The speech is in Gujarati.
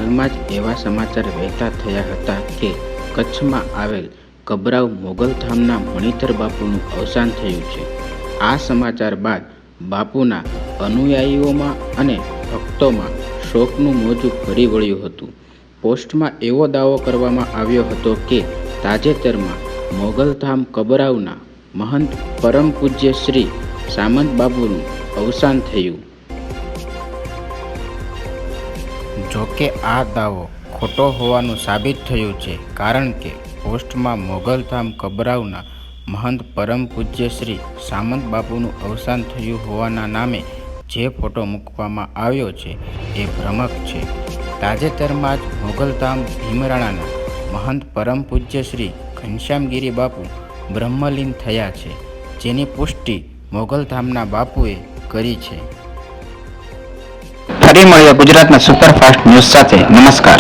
હાલમાં જ એવા સમાચાર વહેતા થયા હતા કે કચ્છમાં આવેલ કબરાવ મોગલધામના મણિધર બાપુનું અવસાન થયું છે. આ સમાચાર બાદ બાપુના અનુયાયીઓમાં અને ભક્તોમાં શોકનું મોજું ફરી વળ્યું હતું. પોસ્ટમાં એવો દાવો કરવામાં આવ્યો હતો કે તાજેતરમાં મોગલધામ કબરાવના મહંત પરમ પૂજ્ય શ્રી સામંત બાપુનું અવસાન થયું. જોકે આ દાવો ખોટો હોવાનું સાબિત થયું છે, કારણ કે પોસ્ટમાં મોગલધામ કબરાવના મહંત પરમ પૂજ્ય શ્રી સામંત બાપુનું અવસાન થયું હોવાના નામે જે ફોટો મૂકવામાં આવ્યો છે એ ભ્રામક છે. તાજેતરમાં જ મોગલધામ ભીમરાણાના મહંત પરમ પૂજ્ય શ્રી ઘનશ્યામગીરી બાપુ બ્રહ્મલીન થયા છે, જેની પુષ્ટિ મોગલધામના બાપુએ કરી છે. ફરી મળીએ ગુજરાતના સુપરફાસ્ટ ન્યૂઝ સાથે. નમસ્કાર.